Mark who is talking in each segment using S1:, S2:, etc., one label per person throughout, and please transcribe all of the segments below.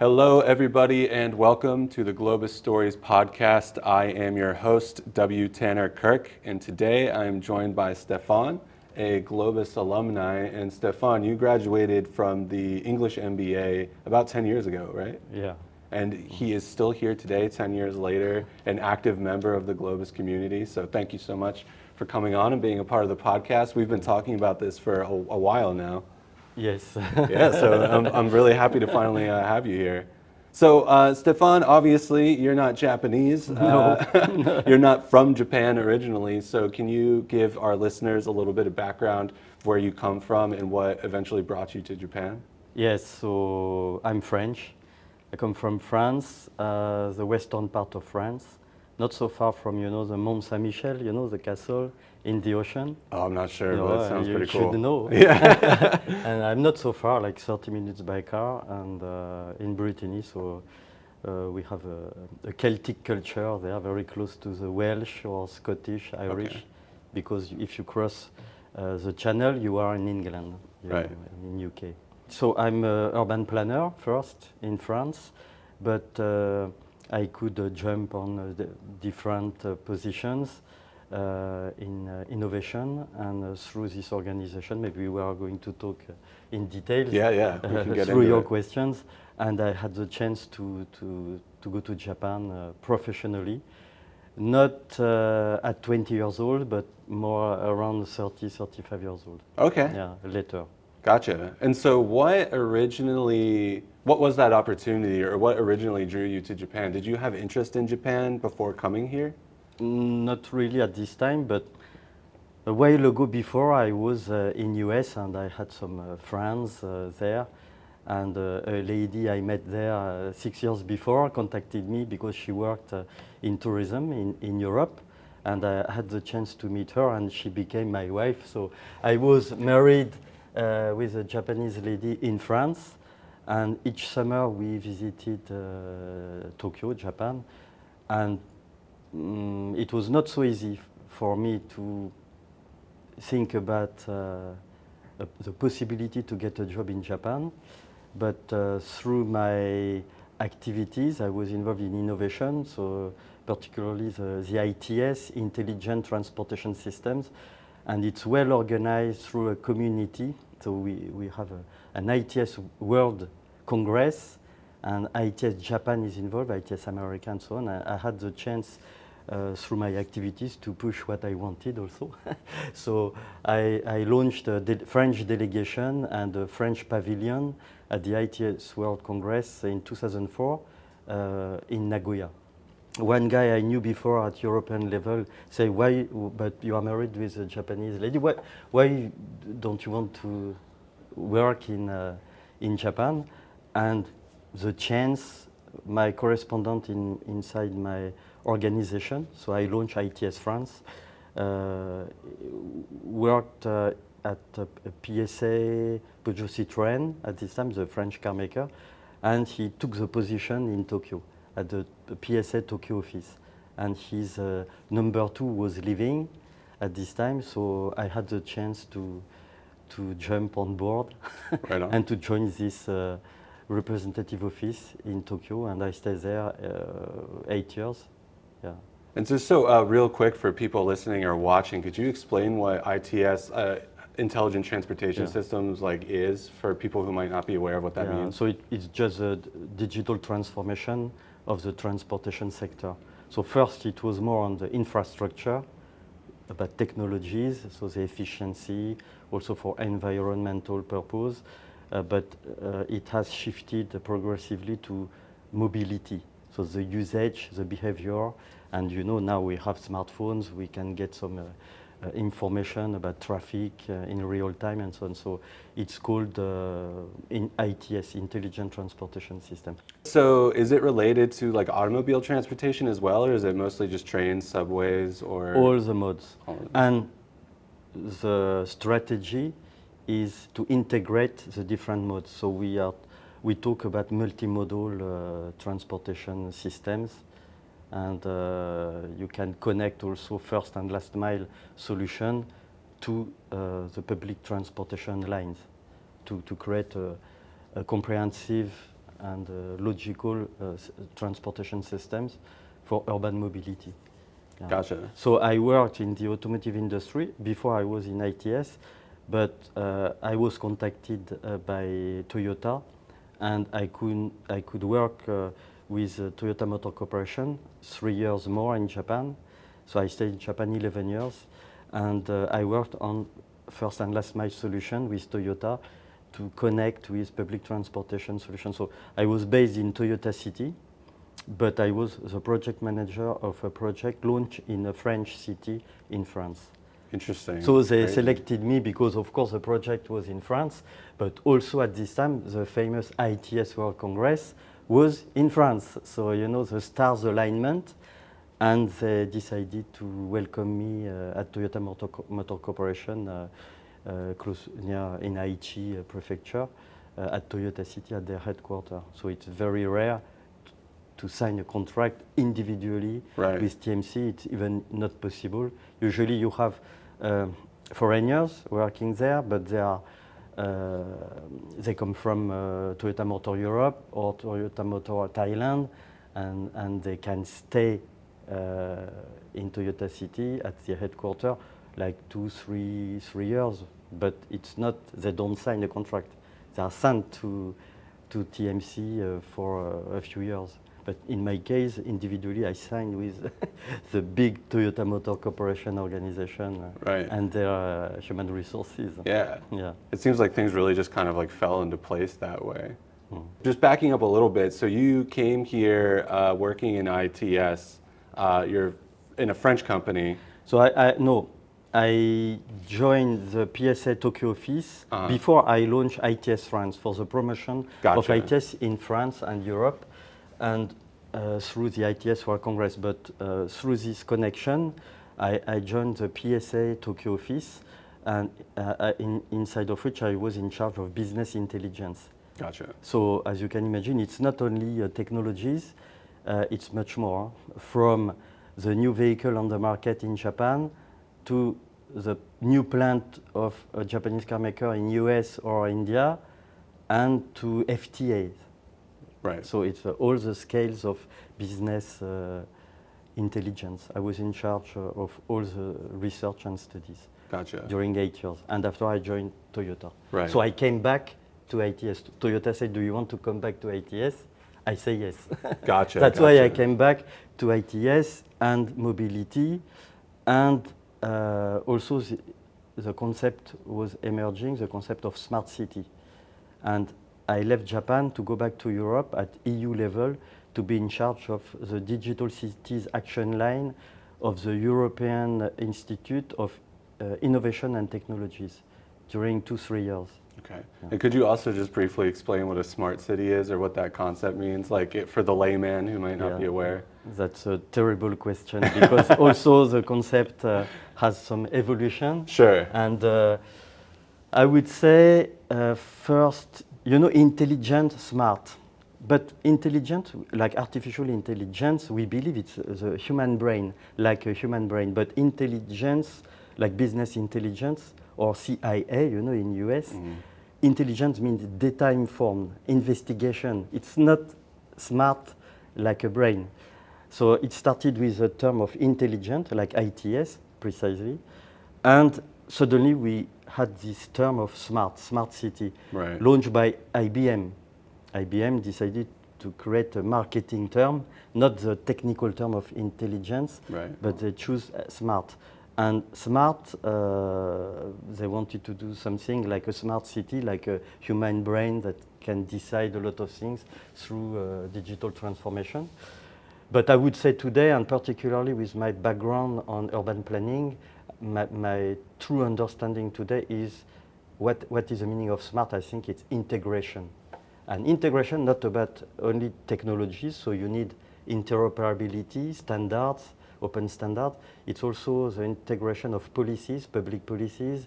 S1: Hello, everybody, and welcome to the GLOBIS Stories podcast. I am your host, W. Tanner Kirk, and today I am joined by Stéphane, a GLOBIS alumni. And Stéphane, you graduated from the English MBA about 10 years ago, right?
S2: Yeah.
S1: And he is still here today, 10 years later, an active member of the GLOBIS community. So thank you so much for coming on and being a part of the podcast. We've been talking about this for a while now.
S2: Yes.
S1: Yeah, so I'm really happy to finally have you here. So Stéphane, obviously you're not Japanese.
S2: No.
S1: You're not from Japan originally. So can you give our listeners a little bit of background of where you come from and what eventually brought you to Japan?
S2: Yes, so I'm French. I come from France, the western part of France, not so far from, the Mont Saint-Michel, the castle in the ocean.
S1: Oh, I'm not sure, but it sounds
S2: you
S1: pretty cool.
S2: should know.
S1: Yeah.
S2: And I'm not so far, like 30 minutes by car, and in Brittany, so we have a Celtic culture. They are very close to the Welsh or Scottish, Irish,
S1: Okay.
S2: because if you cross the channel, you are in England,
S1: Right.
S2: in UK. So I'm an urban planner first in France, but I could jump on the different positions in innovation, and through this organization, maybe we are going to talk in details.
S1: Yeah, we can get
S2: through
S1: into
S2: your
S1: it.
S2: questions. And I had the chance to go to Japan professionally, not at 20 years old, but more around 30, 35 years old.
S1: Okay.
S2: Yeah, later.
S1: Gotcha. And so what was that opportunity, or what originally drew you to Japan? Did you have interest in Japan before coming here?
S2: Not really at this time, but a while ago before I was in US, and I had some friends there, and a lady I met there 6 years before contacted me because she worked in tourism in Europe, and I had the chance to meet her, and she became my wife. So I was married with a Japanese lady in France, and each summer we visited Tokyo, Japan, and it was not so easy for me to think about the possibility to get a job in Japan, but through my activities, I was involved in innovation, so particularly the ITS, Intelligent Transportation Systems, and it's well organized through a community. So we have an ITS World Congress, and ITS Japan is involved, ITS America, and so on. I had the chance through my activities to push what I wanted also. So I launched a French delegation and a French pavilion at the ITS World Congress in 2004 in Nagoya. One guy I knew before at European level said, "Why? But you are married with a Japanese lady. Why don't you want to work in Japan?" And the chance, my correspondent inside my organization, so I launched ITS France, worked at a PSA Peugeot Citroën at this time, the French car maker, and he took the position in Tokyo at the PSA Tokyo office. And his number 2 was leaving at this time, so I had the chance to jump on board
S1: Right on.
S2: and to join this representative office in Tokyo, and I stayed there 8 years. Yeah.
S1: And so real quick for people listening or watching, could you explain what ITS, Intelligent Transportation
S2: Yeah.
S1: Systems, is for people who might not be aware of what that
S2: Yeah,
S1: means?
S2: so it's just a digital transformation of the transportation sector. So first it was more on the infrastructure, about technologies, so the efficiency, also for environmental purpose, but it has shifted progressively to mobility. So the usage, the behavior, and now we have smartphones, we can get some information about traffic in real time and so on. So it's called in ITS, Intelligent Transportation System.
S1: So is it related to automobile transportation as well, or is it mostly just trains, subways, or?
S2: All the modes.
S1: All of them.
S2: And the strategy is to integrate the different modes. So we talk about multimodal transportation systems, and you can connect also first and last mile solution to the public transportation lines to create a comprehensive and logical transportation systems for urban mobility. Yeah.
S1: Gotcha.
S2: So I worked in the automotive industry before I was in ITS, but I was contacted by Toyota, and I could work with Toyota Motor Corporation 3 years more in Japan. So I stayed in Japan 11 years, and I worked on first and last mile solution with Toyota to connect with public transportation solutions. So I was based in Toyota City, but I was the project manager of a project launched in a French city in France.
S1: Interesting.
S2: So they
S1: Crazy.
S2: selected me because, of course, the project was in France, but also at this time, the famous ITS World Congress was in France. So, you know, the stars alignment, and they decided to welcome me at Toyota Motor Corporation close near in Aichi prefecture at Toyota City at their headquarters. So it's very rare to sign a contract individually with TMC. It's even not possible. Usually you have foreigners working there, but they come from Toyota Motor Europe or Toyota Motor Thailand, and they can stay in Toyota City at the headquarters like 2-3 years, but it's not, they don't sign a contract. They are sent to TMC for a few years. But in my case, individually, I signed with the big Toyota Motor Corporation organization and their human resources.
S1: Yeah.
S2: Yeah.
S1: It seems like things really just kind of like fell into place that way. Just backing up a little bit, so you came here working in ITS. You're in a French company.
S2: So I joined the PSA Tokyo office before I launched ITS France for the promotion of ITS in France and Europe, and through the ITS World Congress. But through this connection, I joined the PSA Tokyo office, and inside of which I was in charge of business intelligence.
S1: Gotcha.
S2: So as you can imagine, it's not only technologies, it's much more, from the new vehicle on the market in Japan to the new plant of a Japanese car maker in US or India, and to FTAs.
S1: Right.
S2: So it's all the scales of business intelligence. I was in charge of all the research and studies.
S1: Gotcha.
S2: During 8 years. And after I joined Toyota.
S1: Right.
S2: So I came back to ITS. Toyota said, do you want to come back to ITS? I say yes.
S1: Gotcha.
S2: That's why I came back to ITS and mobility. And also the concept was emerging, the concept of smart city. And I left Japan to go back to Europe at EU level to be in charge of the Digital Cities Action Line of the European Institute of Innovation and Technologies during 2-3 years.
S1: Okay. Yeah. And could you also just briefly explain what a smart city is, or what that concept means, like for the layman who might not be aware?
S2: That's a terrible question, because also the concept has some evolution.
S1: Sure.
S2: And I would say first, you know, intelligent, smart. But intelligent, like artificial intelligence, we believe it's the human brain, like a human brain. But intelligence, like business intelligence or CIA, you know, in US, intelligence means data informed, investigation. It's not smart like a brain. So it started with a term of intelligent, like ITS, precisely. And suddenly we had this term of smart city, launched by IBM. IBM decided to create a marketing term, not the technical term of intelligence, but they choose smart. And smart, they wanted to do something like a smart city, like a human brain that can decide a lot of things through digital transformation. But I would say today, and particularly with my background on urban planning, my true understanding today is what is the meaning of smart. I think it's integration. And integration, not about only technologies, so you need interoperability, standards, open standard. It's also the integration of policies, public policies,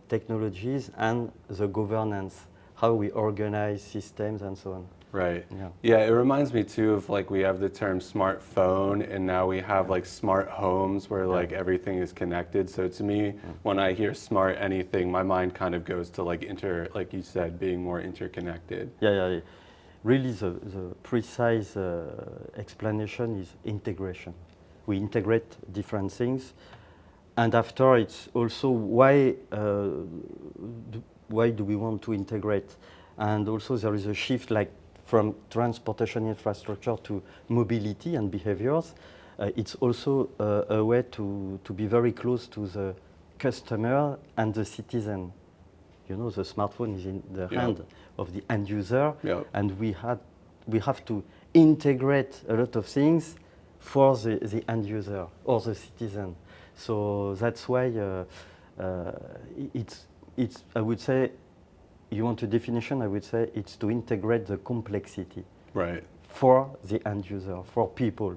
S2: technologies, and the governance, how we organize systems and so on.
S1: Right. Yeah, it reminds me too of like we have the term smartphone, and now we have like smart homes where like everything is connected. So to me, when I hear smart anything, my mind kind of goes to like like you said, being more interconnected.
S2: Yeah. really the precise explanation is integration. We integrate different things, and after it's also why do we want to integrate? And also there is a shift like from transportation infrastructure to mobility and behaviors. It's also a way to be very close to the customer and the citizen. You know, the smartphone is in the hand of the end user, and we have to integrate a lot of things for the end user or the citizen. So that's why it's I would say, you want a definition, I would say it's to integrate the complexity for the end user, for people.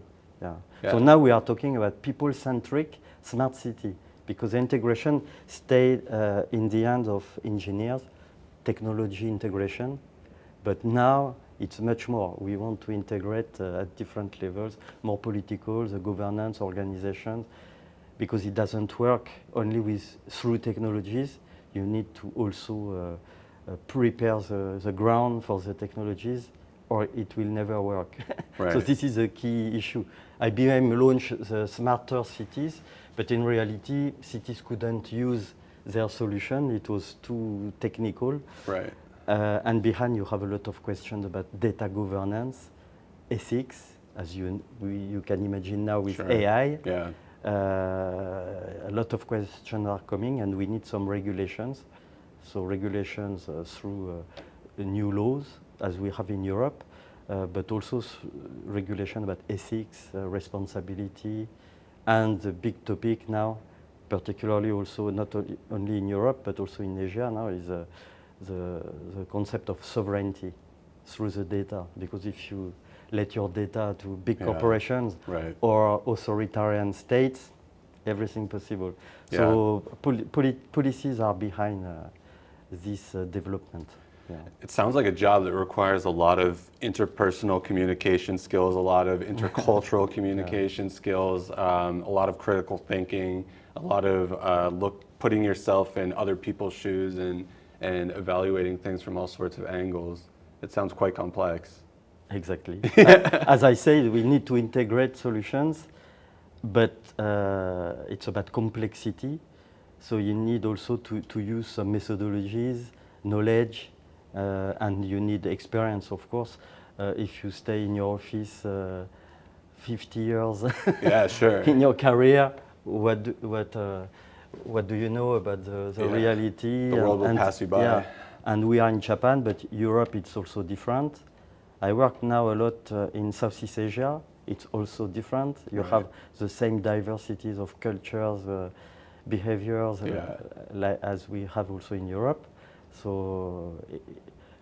S2: So now we are talking about people-centric smart city, because the integration stayed in the hands of engineers, technology integration, but now it's much more. We want to integrate at different levels, more political, the governance, organizations, because it doesn't work only through technologies. You need to also prepare the ground for the technologies, or it will never work. So this is a key issue. IBM launched the smarter cities, but in reality, cities couldn't use their solution. It was too technical. And behind, you have a lot of questions about data governance, ethics, as you can imagine now with AI. A lot of questions are coming, and we need some regulations. So regulations through new laws, as we have in Europe, but also regulation about ethics, responsibility, and the big topic now, particularly also not only in Europe, but also in Asia now, is the concept of sovereignty through the data. Because if you let your data to big corporations or authoritarian states, everything possible. So policies are behind this development.
S1: It sounds like a job that requires a lot of interpersonal communication skills, a lot of intercultural communication skills, a lot of critical thinking, a lot of putting yourself in other people's shoes and evaluating things from all sorts of angles. It sounds quite complex.
S2: Exactly. As I said, we need to integrate solutions, but it's about complexity. So you need also to use some methodologies, knowledge, and you need experience, of course. If you stay in your office 50 years in your career, what do you know about the reality?
S1: The world will pass you by.
S2: And we are in Japan, but Europe, it's also different. I work now a lot in Southeast Asia. It's also different. You have the same diversities of cultures, behaviors, as we have also in Europe. So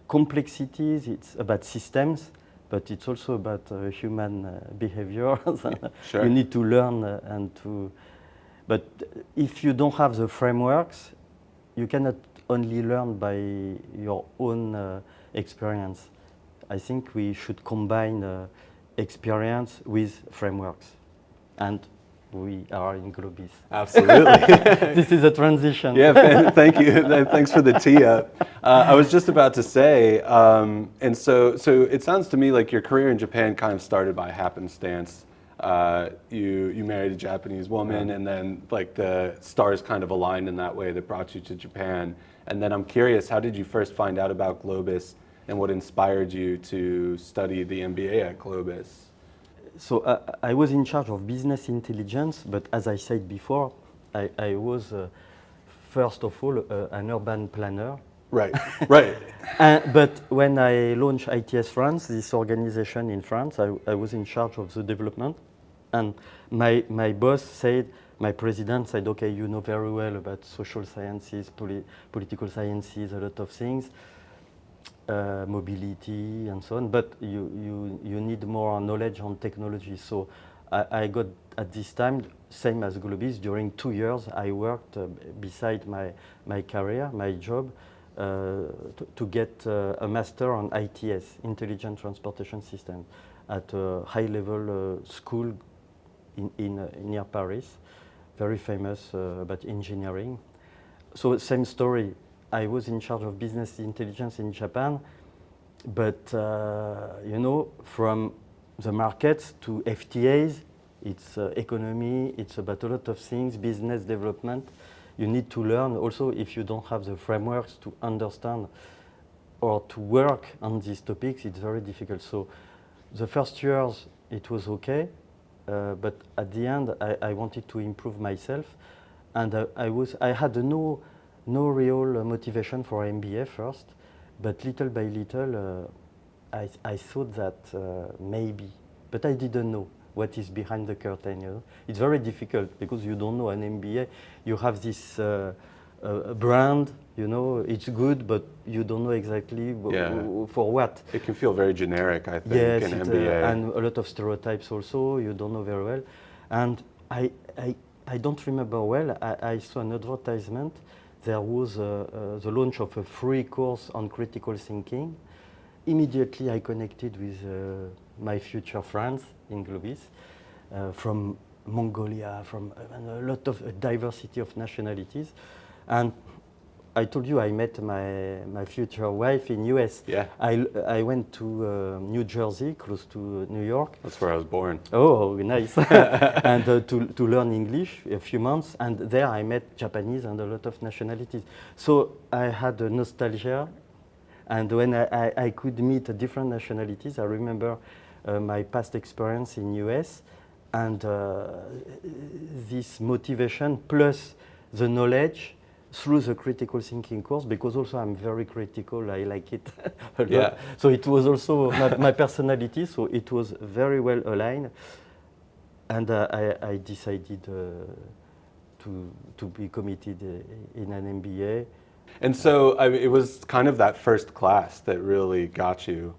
S2: complexities, it's about systems, but it's also about human behavior. You need to learn but if you don't have the frameworks, you cannot only learn by your own experience. I think we should combine experience with frameworks. And we are in GLOBIS.
S1: Absolutely.
S2: This is a transition.
S1: Thank you. Thanks for the tee up. I was just about to say, and so it sounds to me like your career in Japan kind of started by happenstance. You married a Japanese woman, and then like the stars kind of aligned in that way that brought you to Japan. And then I'm curious, how did you first find out about GLOBIS, and what inspired you to study the MBA at GLOBIS?
S2: So I was in charge of business intelligence, but as I said before, I was first of all an urban planner.
S1: Right.
S2: But when I launched ITS France, this organization in France, I was in charge of the development. And my boss said, my president said, okay, you know very well about social sciences, political sciences, a lot of things. Mobility and so on, but you need more knowledge on technology. So I got at this time, same as GLOBIS, during 2 years I worked beside my career, my job, to get a master on ITS, Intelligent Transportation System, at a high-level school near Paris, very famous about engineering. So same story. I was in charge of business intelligence in Japan, But you know, from the markets to FTAs, it's economy, it's about a lot of things, business development. You need to learn also if you don't have the frameworks to understand or to work on these topics, it's very difficult. So the first years, it was okay, but at the end, I wanted to improve myself, and I had no real motivation for MBA first, but little by little, I thought that maybe, but I didn't know what is behind the curtain. You know, it's very difficult because you don't know an MBA. You have this brand, you know, it's good, but you don't know exactly for what.
S1: It can feel very generic, I think,
S2: Yes,
S1: in MBA.
S2: and a lot of stereotypes also, you don't know very well. And I don't remember well, I saw an advertisement. There was the launch of a free course on critical thinking. Immediately I connected with my future friends in GLOBIS from Mongolia, from a lot of diversity of nationalities. And I told you I met my future wife in US.
S1: Yeah.
S2: I went to New Jersey, close to New York.
S1: That's where I was born.
S2: Oh, nice. And to learn English a few months. And there I met Japanese and a lot of nationalities. So I had a nostalgia. And when I could meet different nationalities, I remember my past experience in US and this motivation plus the knowledge through the critical thinking course, because also I'm very critical, I like it a lot.
S1: Yeah.
S2: So it was also my personality, so it was very well aligned. And I decided to be committed in an MBA.
S1: And so it was kind of that first class that really got you.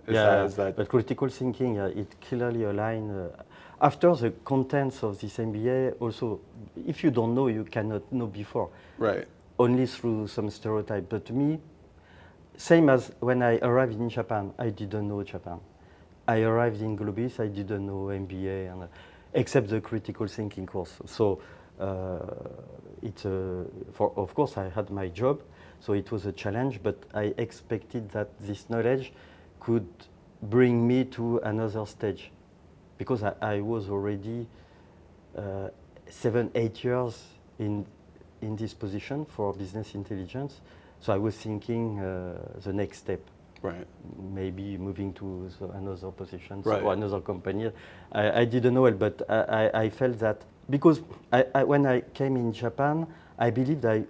S1: Is that
S2: but critical thinking, it clearly aligned. After the contents of this MBA, also, if you don't know, you cannot know before.
S1: Right.
S2: Only through some stereotype. But to me, same as when I arrived in Japan, I didn't know Japan. I arrived in GLOBIS, I didn't know MBA, and, except the critical thinking course. So of course, I had my job, so it was a challenge, but I expected that this knowledge could bring me to another stage, because I was already 7-8 years in this position for business intelligence. So I was thinking the next step.
S1: Right.
S2: Maybe moving to another position
S1: Right.
S2: or another company. I didn't know it, but I felt that because when I came in Japan, I believed I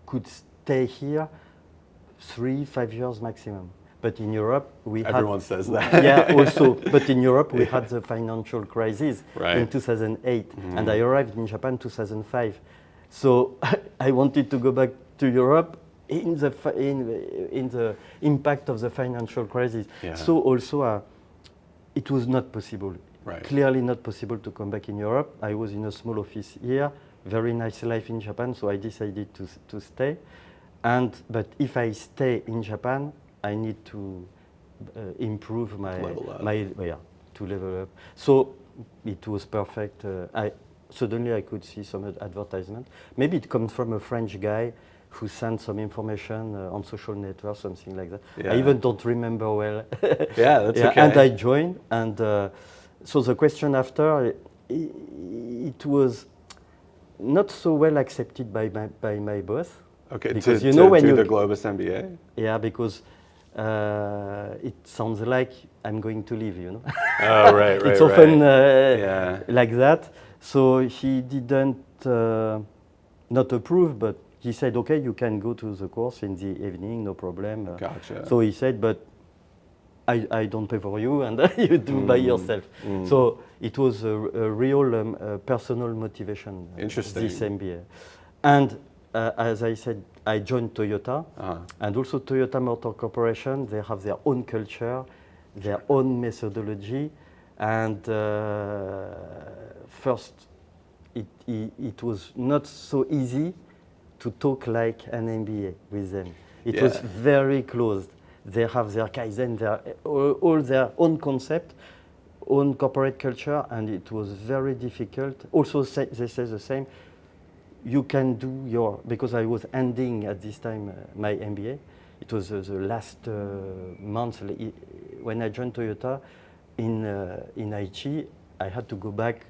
S2: could stay here 3-5 years maximum. But in Europe,
S1: Everyone says that.
S2: Yeah, also. But in Europe, we had the financial crisis
S1: Right.
S2: in 2008, and I arrived in Japan 2005. So I wanted to go back to Europe in the impact of the financial crisis.
S1: Yeah.
S2: So also, it was not possible.
S1: Right.
S2: Clearly not possible to come back in Europe. I was in a small office here, very nice life in Japan, so I decided to stay. But if I stay in Japan, I need to improve to level up. So it was perfect. Suddenly I could see some advertisement. Maybe it comes from a French guy who sent some information on social networks, something like that.
S1: Yeah.
S2: I even don't remember well.
S1: Yeah, that's okay.
S2: And I joined, and so the question after, it was not so well accepted by my boss.
S1: Okay,
S2: because
S1: to do the GLOBIS MBA?
S2: Yeah, because it sounds like I'm going to leave, you know.
S1: Oh, right.
S2: It's often like that. So he didn't not approve, but he said, okay, you can go to the course in the evening, no problem.
S1: Gotcha.
S2: So he said, but I don't pay for you, and you do by yourself. So it was a real personal motivation.
S1: Interesting.
S2: This MBA. And as I said, I joined Toyota, and also Toyota Motor Corporation. They have their own culture, their own methodology, and first, it was not so easy to talk like an MBA with them. It was very closed. They have their Kaizen, all their own concept, own corporate culture, and it was very difficult. Also, they say the same. You can do because I was ending at this time my MBA, it was the last month when I joined Toyota in Aichi. I had to go back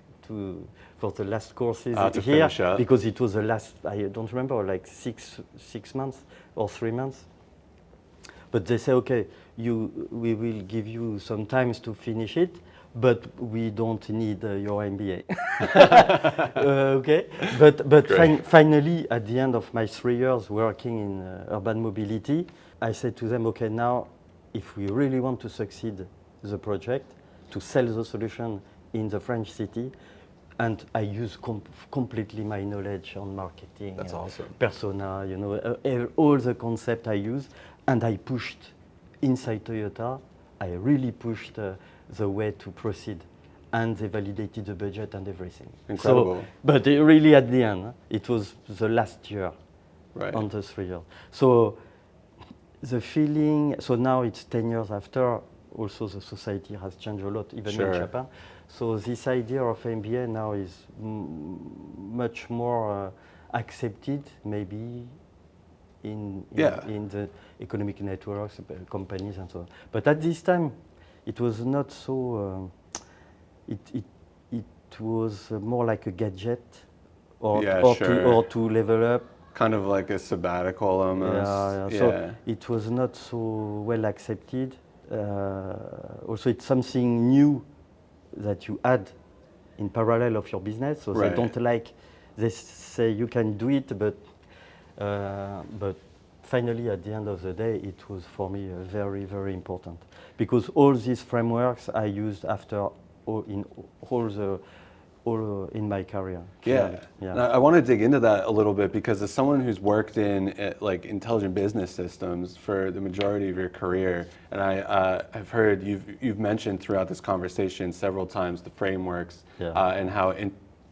S2: for the last courses
S1: to
S2: here
S1: finish up.
S2: because it was the last. I don't remember, like six months or 3 months. But they say, okay, we will give you some time to finish it, but we don't need your MBA. Okay, but finally, at the end of my 3 years working in urban mobility, I said to them, okay, now if we really want to succeed the project, to sell the solution in the French city, and I use completely my knowledge on marketing.
S1: That's awesome.
S2: Persona, all the concept I use, and I pushed inside Toyota. I really pushed the way to proceed, and they validated the budget and everything.
S1: Incredible.
S2: So, but really at the end, it was the last year,
S1: right,
S2: on the 3 years. So the feeling. So now it's 10 years after. Also, the society has changed a lot, even in Japan. So this idea of MBA now is much more accepted, maybe in the economic networks, companies, and so on. But at this time, it was not so. It was more like a gadget, or to level up.
S1: Kind of like a sabbatical almost.
S2: So it was not so well accepted. Also, it's something new that you add in parallel of your business. So they don't like. They say you can do it, but finally, at the end of the day, it was for me very, very important because all these frameworks I used after in my career.
S1: Yeah. I want to dig into that a little bit because as someone who's worked in like intelligent business systems for the majority of your career, and I've heard you've mentioned throughout this conversation several times the frameworks and how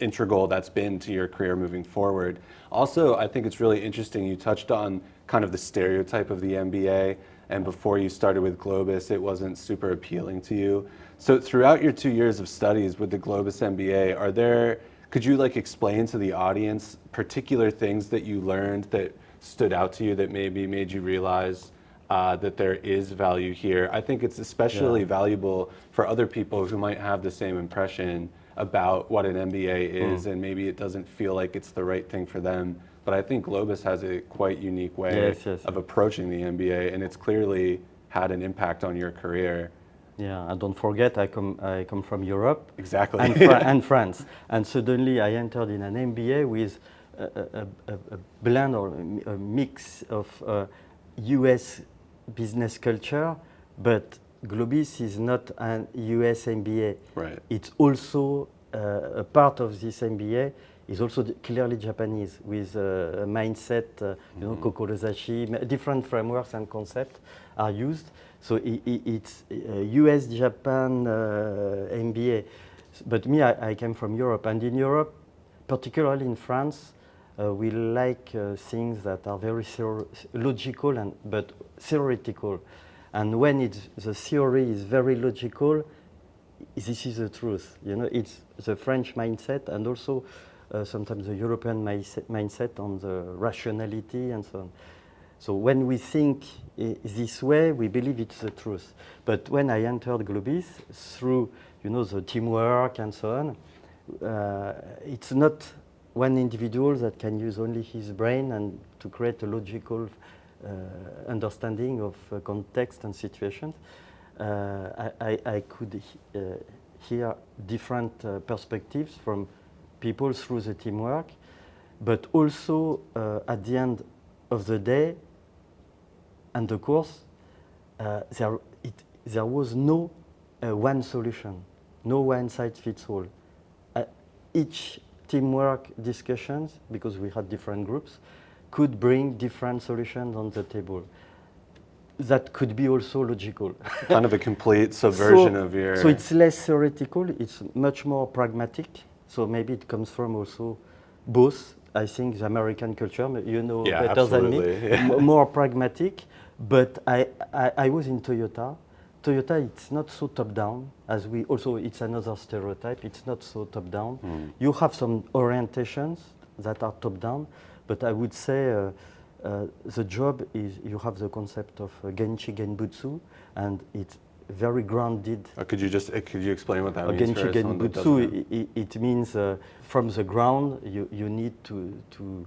S1: integral that's been to your career moving forward. Also, I think it's really interesting you touched on kind of the stereotype of the MBA, and before you started with GLOBIS, it wasn't super appealing to you. So throughout your 2 years of studies with the GLOBIS MBA, could you like explain to the audience particular things that you learned that stood out to you that maybe made you realize that there is value here? I think it's especially valuable for other people who might have the same impression about what an MBA is and maybe it doesn't feel like it's the right thing for them. But I think GLOBIS has a quite unique way of approaching the MBA, and it's clearly had an impact on your career.
S2: Yeah, and don't forget, I come from Europe.
S1: Exactly.
S2: And France. And suddenly I entered in an MBA with a blend or a mix of US business culture, but GLOBIS is not an US MBA.
S1: Right.
S2: It's also a part of this MBA is also clearly Japanese with a mindset, Kokorozashi, different frameworks and concepts are used. So it's US-Japan MBA. But me, I came from Europe. And in Europe, particularly in France, we like things that are very logical but theoretical. And when the theory is very logical, this is the truth. It's the French mindset and also sometimes the European mindset on the rationality and so on. So when we think this way, we believe it's the truth. But when I entered GLOBIS through, the teamwork and so on, it's not one individual that can use only his brain and to create a logical understanding of context and situations. I could hear different perspectives from people through the teamwork, but also at the end of the day and the course, there was no one solution, no one size fits all. Each teamwork discussions, because we had different groups, could bring different solutions on the table. That could be also logical.
S1: Kind of a complete subversion of your...
S2: So it's less theoretical, it's much more pragmatic. So maybe it comes from also both. I think the American culture, better than me, more pragmatic. But I was in Toyota. Toyota, it's not so top-down, as it's another stereotype, it's not so top-down. You have some orientations that are top-down, but I would say The job is, you have the concept of Genchi Genbutsu, and it's very grounded.
S1: Could you explain what that means
S2: Genchi
S1: for someone that doesn't know?
S2: Genbutsu, it means from the ground, you need to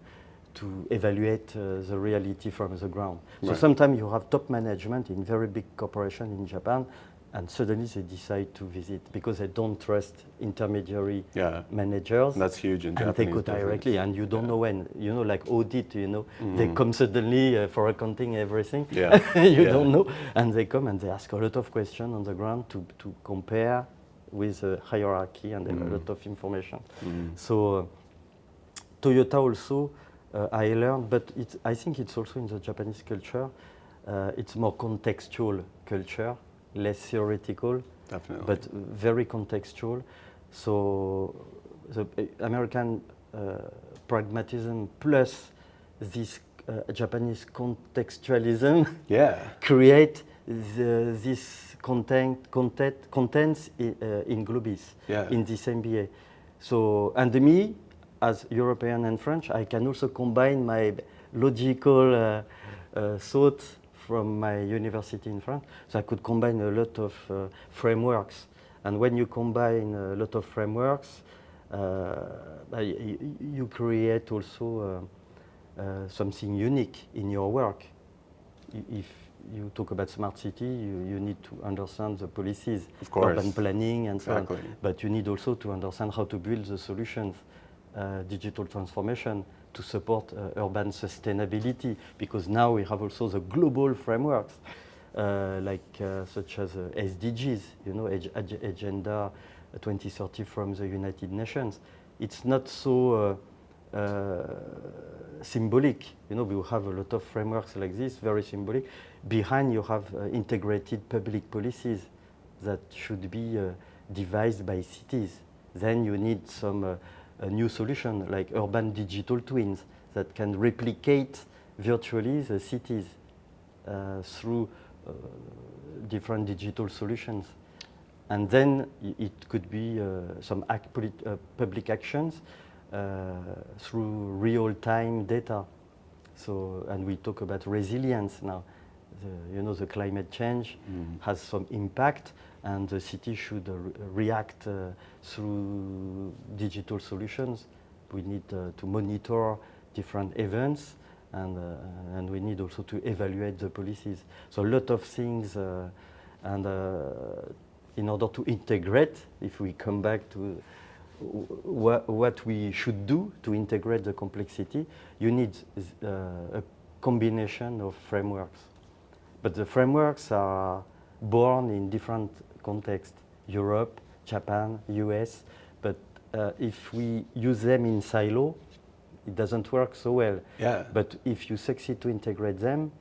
S2: evaluate the reality from the ground. So
S1: Right.
S2: sometimes you have top management in very big corporation in Japan, and suddenly they decide to visit because they don't trust intermediary managers.
S1: And that's huge in
S2: and
S1: Japanese
S2: they go
S1: business.
S2: directly, and you don't know when. You know, like audit. You know, they come suddenly for accounting everything.
S1: Yeah.
S2: you
S1: Yeah.
S2: don't know, and they come and they ask a lot of questions on the ground to compare with the hierarchy and a lot of information. So Toyota also, I learned, but I think it's also in the Japanese culture. It's more contextual culture, less theoretical,
S1: Definitely.
S2: but very contextual. So the American pragmatism plus this Japanese contextualism create this contents in GLOBIS, in this MBA. So, and me, as European and French, I can also combine my logical thought from my university in France. So I could combine a lot of frameworks. And when you combine a lot of frameworks, you create also something unique in your work. If you talk about smart city, you need to understand the policies, urban planning and so on. But you need also to understand how to build the solutions, digital transformation to support urban sustainability, because now we have also the global frameworks, such as SDGs, you know, Agenda 2030 from the United Nations. It's not so symbolic. You know, we have a lot of frameworks like this, very symbolic. Behind you have integrated public policies that should be devised by cities. Then you need some a new solution like urban digital twins that can replicate virtually the cities through different digital solutions. And then it could be some public actions through real-time data. So, and we talk about resilience now. You know, the climate change has some impact, and the city should react through digital solutions. We need to monitor different events, and we need also to evaluate the policies. So a lot of things, and in order to integrate, if we come back to what we should do to integrate the complexity, you need a combination of frameworks. But the frameworks are born in different contexts, Europe, Japan, US, but if we use them in silo, it doesn't work so well. But if you succeed to integrate them,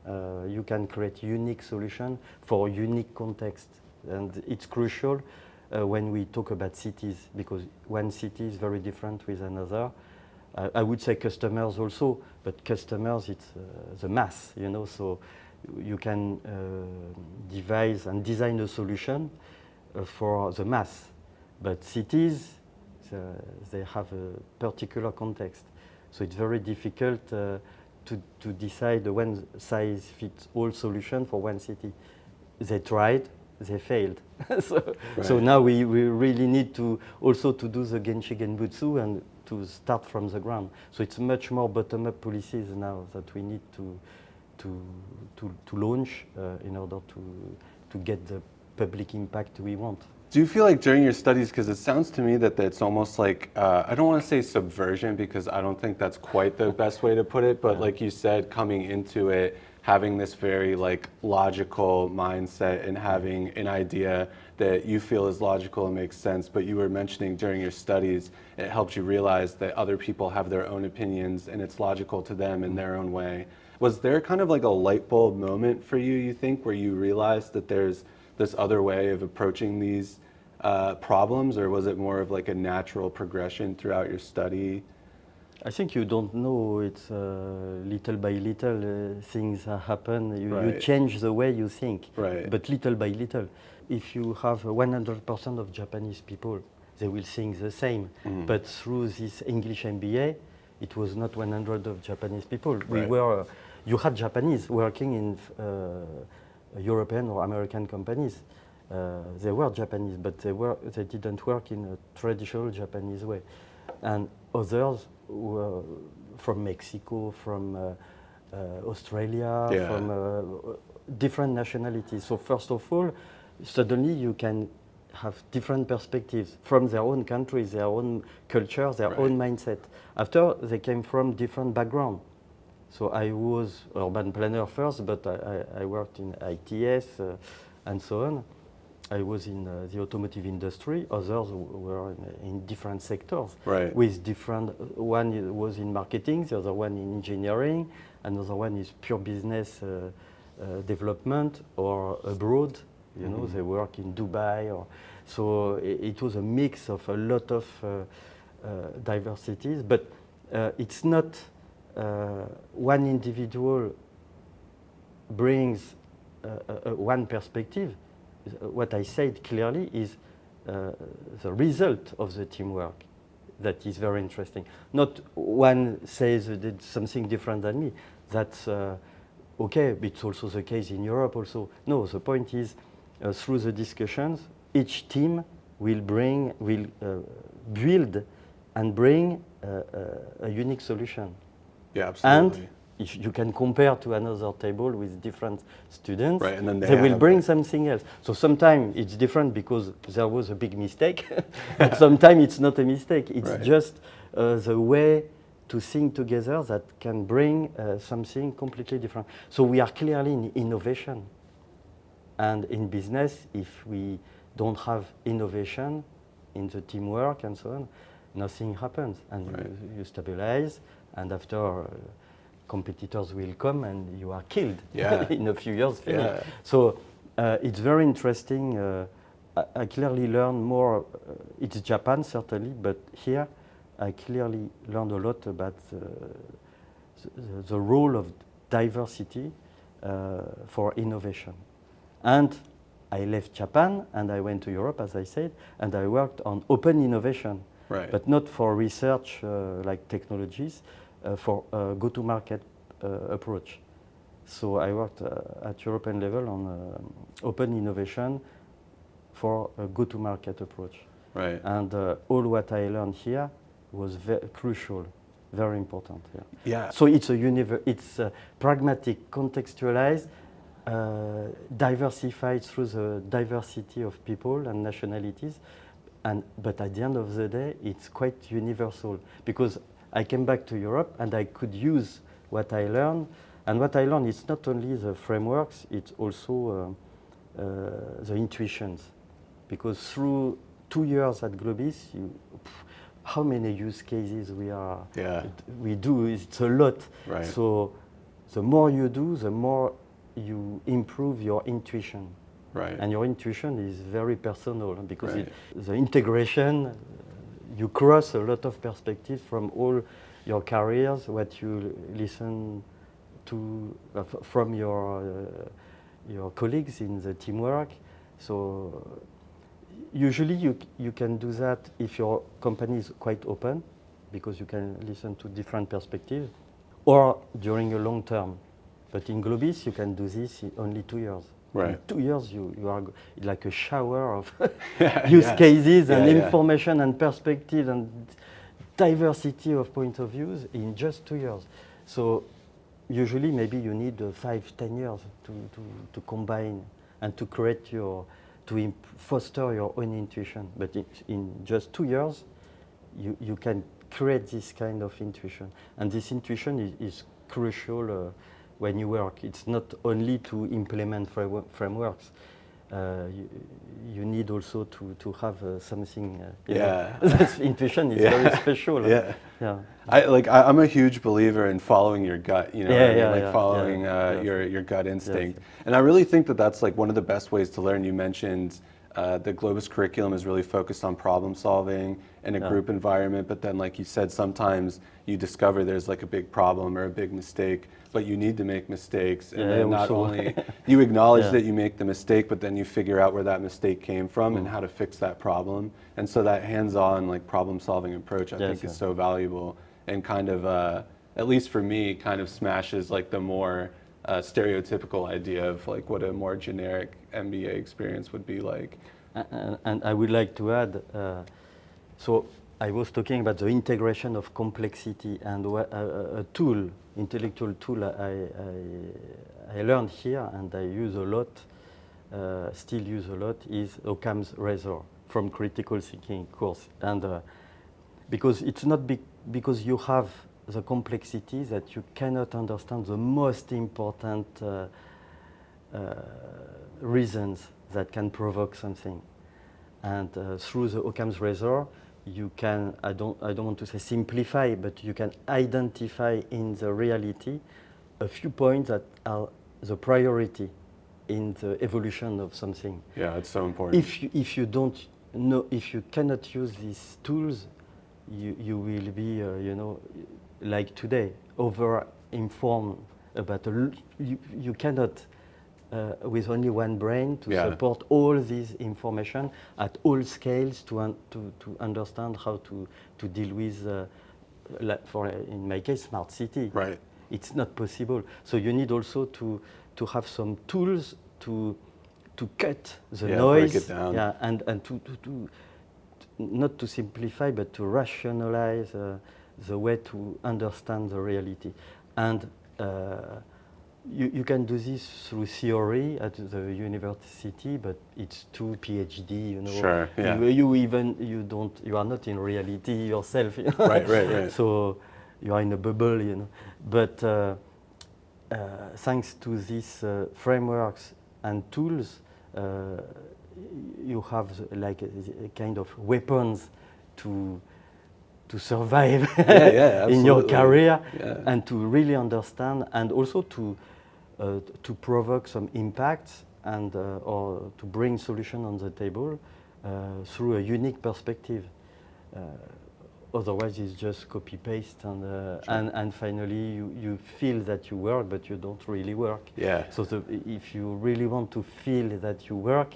S2: you can create unique solution for unique context. And it's crucial when we talk about cities, because one city is very different with another. I would say customers also, but customers, it's the mass, you know, so you can devise and design a solution for the mass. But cities, they have a particular context. So it's very difficult to decide the one size fits all solution for one city. They tried, they failed. So now we really need to also to do the Genchi Genbutsu and to start from the ground. So it's much more bottom-up policies now that we need to launch in order to get the public impact we want.
S1: Do you feel like during your studies, because it sounds to me that it's almost like, I don't want to say subversion, because I don't think that's quite the best way to put it, but like you said, coming into it, having this very like logical mindset and having an idea that you feel is logical and makes sense, but you were mentioning during your studies, it helps you realize that other people have their own opinions and it's logical to them in their own way. Was there kind of like a light bulb moment for you think, where you realized that there's this other way of approaching these problems, or was it more of like a natural progression throughout your study?
S2: I think you don't know. It's little by little things happen. You change the way you think, but little by little. If you have 100% of Japanese people, they will think the same. But through this English MBA, it was not 100 of Japanese people.
S1: Right.
S2: You had Japanese working in European or American companies. They were Japanese, but they didn't work in a traditional Japanese way. And others were from Mexico, from Australia,
S1: Yeah.
S2: from different nationalities. So first of all, suddenly you can have different perspectives from their own countries, their own culture, their
S1: Right.
S2: own mindset. After, they came from different backgrounds. So I was urban planner first, but I worked in ITS and so on. I was in the automotive industry. Others were in different sectors.
S1: Right.
S2: With different, one was in marketing, the other one in engineering, another one is pure business development or abroad. You know, they work in Dubai. So it was a mix of a lot of diversities, but it's not one individual brings one perspective. What I said clearly is the result of the teamwork that is very interesting. Not one says did something different than me. That's okay. It's also the case in Europe also. No, the point is through the discussions, each team will build and bring a unique solution.
S1: Yeah, absolutely.
S2: And if you can compare to another table with different students,
S1: Right, and then
S2: they will bring something else. So sometimes it's different because there was a big mistake, but sometimes it's not a mistake. It's
S1: Right.
S2: just the way to think together that can bring something completely different. So we are clearly in innovation. And in business, if we don't have innovation in the teamwork and so on, nothing happens. And
S1: Right.
S2: you stabilize, and after competitors will come and you are killed
S1: Yeah.
S2: in a few years. Finish.
S1: Yeah.
S2: So it's very interesting. I clearly learned more. It's Japan certainly, but here I clearly learned a lot about the role of diversity for innovation. And I left Japan and I went to Europe, as I said, and I worked on open innovation,
S1: Right.
S2: but not for research like technologies, for go-to-market approach. So I worked at European level on open innovation for a go-to-market approach.
S1: Right.
S2: And all what I learned here was crucial, very important.
S1: Yeah.
S2: So it's a pragmatic, contextualized, diversified through the diversity of people and nationalities, but at the end of the day, it's quite universal because I came back to Europe and I could use what I learned. And what I learned is not only the frameworks, it's also the intuitions. Because through 2 years at GLOBIS, how many use cases we do, it's a lot.
S1: Right.
S2: So the more you do, the more you improve your intuition.
S1: Right.
S2: And your intuition is very personal because
S1: Right.
S2: the integration, you cross a lot of perspectives from all your careers, what you listen to from your colleagues in the teamwork. So usually you can do that if your company is quite open because you can listen to different perspectives or during a long term. But in GLOBIS, you can do this in only 2 years.
S1: Right.
S2: In 2 years, you are like a shower of
S1: Yeah,
S2: use
S1: yeah.
S2: cases and
S1: Yeah, yeah.
S2: information and perspective and diversity of point of views in just 2 years. So usually maybe you need 5-10 years to combine and to create foster your own intuition. But in just 2 years, you can create this kind of intuition. And this intuition is crucial when you work. It's not only to implement frameworks. You need also to have something. This intuition is very special.
S1: Yeah.
S2: Yeah.
S1: I'm a huge believer in following your gut. You know, following
S2: Yes.
S1: your gut instinct.
S2: Yes.
S1: And I really think that that's like one of the best ways to learn. You mentioned the GLOBIS curriculum is really focused on problem solving in a group environment, but then like you said, sometimes you discover there's like a big problem or a big mistake, but you need to make mistakes. And then not only you acknowledge that you make the mistake, but then you figure out where that mistake came from and how to fix that problem. And so that hands-on like problem solving approach I think is so valuable. and kind of, at least for me, kind of smashes like the more stereotypical idea of like what a more generic MBA experience would be like.
S2: And I would like to add, so I was talking about the integration of complexity, and a tool, intellectual tool I learned here and I use a lot, still use a lot, is Occam's razor from critical thinking course. And because it's not because you have the complexity that you cannot understand the most important reasons that can provoke something. And through the Occam's razor, you can, I don't want to say simplify, but you can identify in the reality a few points that are the priority in the evolution of something.
S1: Yeah, it's so important.
S2: If you don't know, if you cannot use these tools, you will be, like today, over-informed about you cannot, with only one brain, to support all this information at all scales to understand how to deal with, for in my case, smart city.
S1: Right.
S2: It's not possible. So you need also to have some tools to cut the noise.
S1: Break it down.
S2: Yeah, and to not to simplify, but to rationalize the way to understand the reality. And you can do this through theory at the university, but it's too PhD,
S1: Sure, yeah.
S2: You are not in reality yourself.
S1: Right.
S2: So you are in a bubble, But thanks to these frameworks and tools, you have like a kind of weapons to survive in your career, and to really understand, and also to provoke some impacts, and or to bring solution on the table through a unique perspective. Otherwise, it's just copy paste, and finally you feel that you work, but you don't really work.
S1: Yeah.
S2: So if you really want to feel that you work,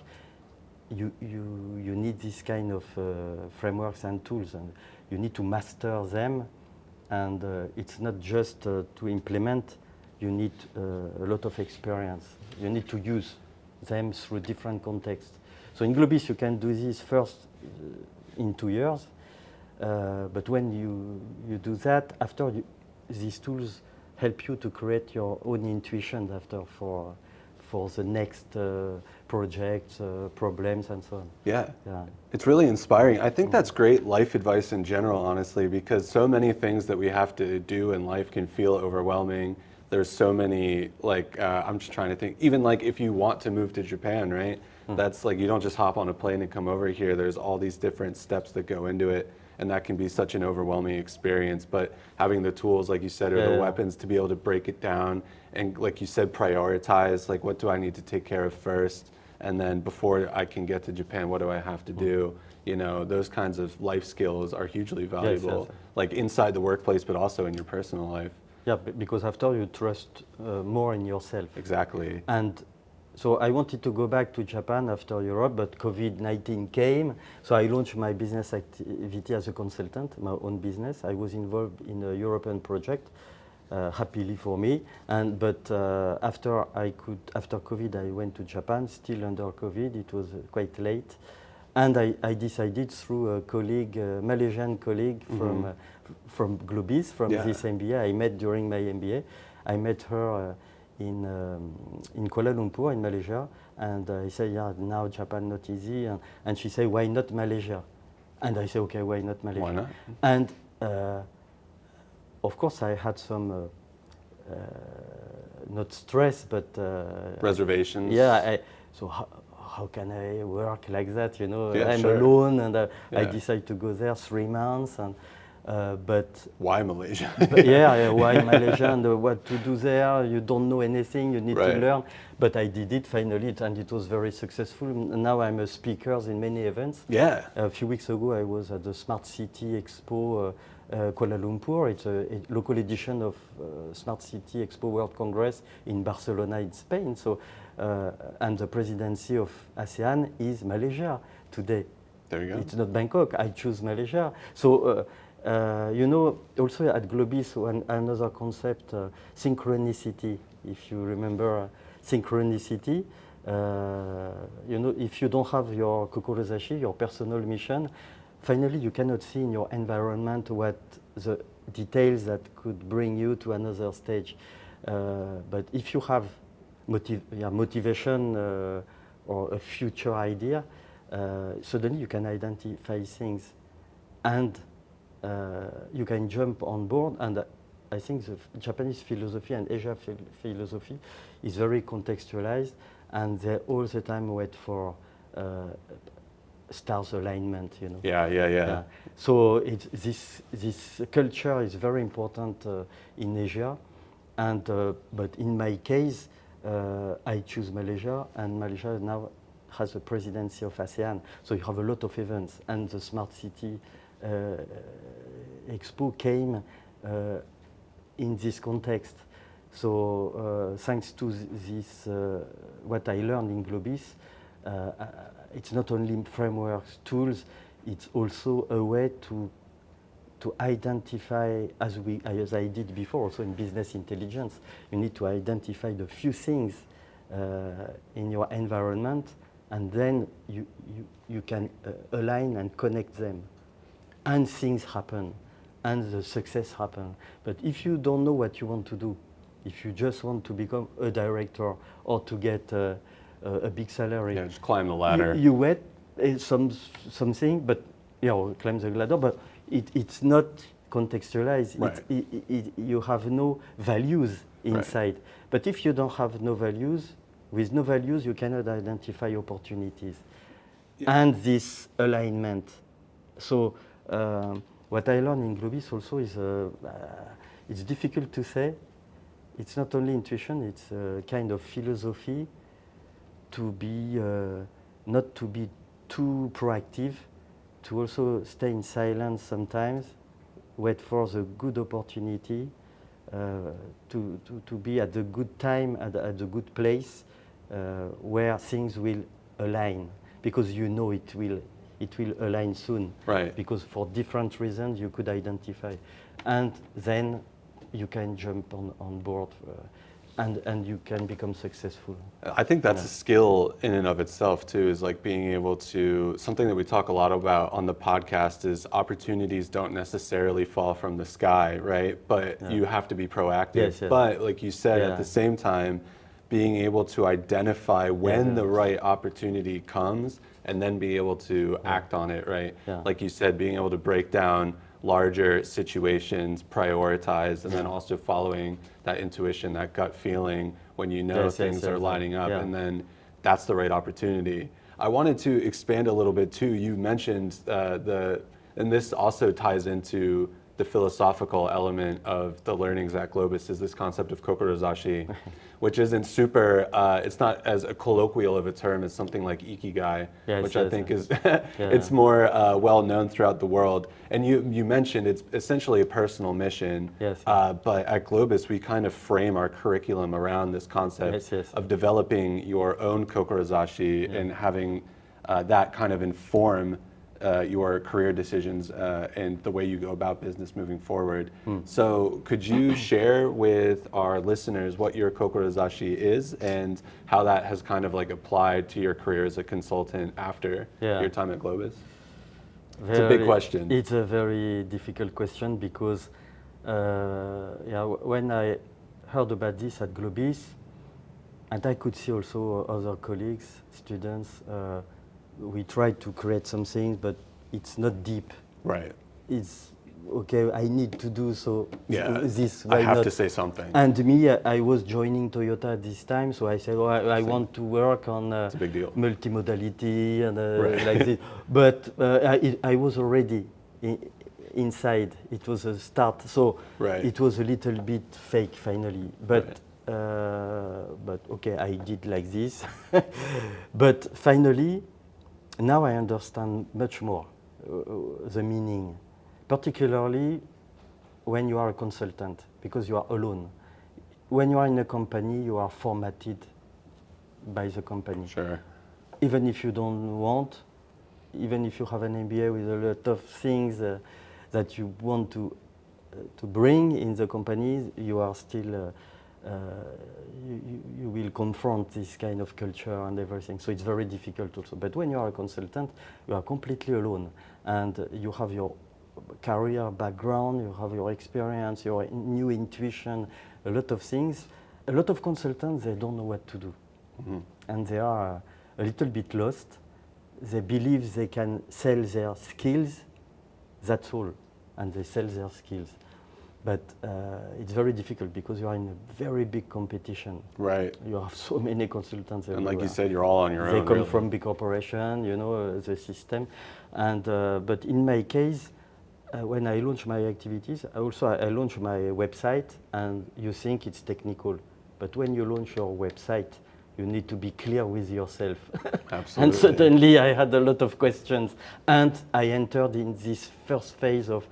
S2: you need this kind of frameworks and tools, and you need to master them. And it's not just to implement. You need a lot of experience. You need to use them through different contexts. So in GLOBIS, you can do this first in 2 years. But when you do that, after these tools help you to create your own intuition after for the next projects, problems, and so on.
S1: Yeah. It's really inspiring. I think that's great life advice in general, honestly, because so many things that we have to do in life can feel overwhelming. There's so many, like, I'm just trying to think, even like if you want to move to Japan, right? That's like, you don't just hop on a plane and come over here. There's all these different steps that go into it. And that can be such an overwhelming experience. But having the tools, like you said, or the weapons to be able to break it down and, like you said, prioritize, like, what do I need to take care of first? And then before I can get to Japan, what do I have to do? Those kinds of life skills are hugely valuable, like inside the workplace, but also in your personal life.
S2: Yeah, because after you trust more in yourself.
S1: Exactly.
S2: And so I wanted to go back to Japan after Europe, but COVID-19 came. So I launched my business activity as a consultant, my own business. I was involved in a European project, happily for me. But after COVID, I went to Japan, still under COVID. It was quite late. And I decided through a colleague, Malaysian colleague from GLOBIS, from this MBA, I met during my MBA. I met her in Kuala Lumpur in Malaysia, and I said, now Japan not easy, and she said, why not Malaysia? And I said, okay, why not Malaysia?
S1: Why not?
S2: And of course I had some not stress, but
S1: reservations.
S2: Yeah. So how can I work like that? I'm
S1: sure.
S2: alone, and I decided to go there 3 months, and. But
S1: why Malaysia?
S2: Why Malaysia, and what to do there? You don't know anything. You need to learn. But I did it finally, and it was very successful. Now I'm a speaker in many events.
S1: Yeah.
S2: A few weeks ago, I was at the Smart City Expo, Kuala Lumpur. It's a local edition of Smart City Expo World Congress in Barcelona, in Spain. So, and the presidency of ASEAN is Malaysia today.
S1: There you go.
S2: It's not Bangkok. I choose Malaysia. So. You know, also at Globis, another concept, synchronicity. If you remember synchronicity, you know, if you don't have your Kokorozashi, your personal mission, finally you cannot see in your environment what the details that could bring you to another stage. But if you have motivation or a future idea, suddenly you can identify things and you can jump on board. And I think the Japanese philosophy and Asia philosophy is very contextualized, and they all the time wait for stars alignment, you know.
S1: Yeah.
S2: So this culture is very important in Asia, and but in my case, I choose Malaysia, and Malaysia now has the presidency of ASEAN. So you have a lot of events, and the Smart City Expo came in this context. So thanks to this, what I learned in Globis, it's not only frameworks, tools, it's also a way to identify, as I did before, also in business intelligence, you need to identify the few things in your environment, and then you can align and connect them, and things happen, and the success happen. But if you don't know what you want to do, if you just want to become a director or to get a big salary,
S1: just climb the ladder.
S2: You wait something, but climb the ladder, but it's not contextualized.
S1: Right.
S2: You have no values inside. Right. But if you don't have no values, with no values, you cannot identify opportunities. Yeah. And this alignment. So what I learned in Globis also is it's difficult to say. It's not only intuition, it's a kind of philosophy to be, not to be too proactive, to also stay in silence sometimes, wait for the good opportunity, to be at the good time, at the good place, where things will align, because you know it will align soon.
S1: Right.
S2: Because for different reasons you could identify, and then you can jump on board, and you can become successful.
S1: I think that's a skill in and of itself too, is like being able to, something that we talk a lot about on the podcast is opportunities don't necessarily fall from the sky, right? But you have to be proactive.
S2: Yes.
S1: But like you said, at the same time, being able to identify when the right opportunity comes and then be able to act on it, right? Yeah. Like you said, being able to break down larger situations, prioritize, and then also following that intuition, that gut feeling when you know things are lining up, and then that's the right opportunity. I wanted to expand a little bit too. You mentioned and this also ties into the philosophical element of the learnings at Globis, is this concept of Kokorozashi, which isn't super, it's not as a colloquial of a term as something like Ikigai, which I think is, it's more well known throughout the world. And you mentioned it's essentially a personal mission, but at Globis we kind of frame our curriculum around this concept of developing your own Kokorozashi and having that kind of inform your career decisions and the way you go about business moving forward. So could you share with our listeners what your Kokorozashi is and how that has kind of like applied to your career as a consultant after your time at Globis? It's a big question.
S2: It's a very difficult question because when I heard about this at Globis, and I could see also other colleagues, students, we tried to create some things, but it's not deep.
S1: Right.
S2: It's okay, I need to do so. This.
S1: I have to say something.
S2: And me, I was joining Toyota at this time, so I said, I want to work on
S1: it's a big deal.
S2: Multimodality and like this. But I was already inside. It was a start, so it was a little bit fake finally. But okay, I did like this. But finally, now I understand much more the meaning, particularly when you are a consultant, because you are alone. When you are in a company, you are formatted by the company.
S1: Sure.
S2: Even if you don't want, even if you have an MBA with a lot of things, that you want to bring in the companies, you are still you will confront this kind of culture and everything. So it's very difficult also. But when you are a consultant, you are completely alone, and you have your career background, you have your experience, your new intuition, a lot of things. A lot of consultants, they don't know what to do. Mm-hmm. And they are a little bit lost. They believe they can sell their skills, that's all, and they sell their skills. But it's very difficult because you are in a very big competition.
S1: Right.
S2: You have so many consultants everywhere.
S1: And like you said, you're all on your own.
S2: They come from big corporation, you know, the system. And but in my case, when I launch my activities, I launch my website, and you think it's technical. But when you launch your website, you need to be clear with yourself.
S1: Absolutely.
S2: And suddenly I had a lot of questions. And I entered in this first phase of,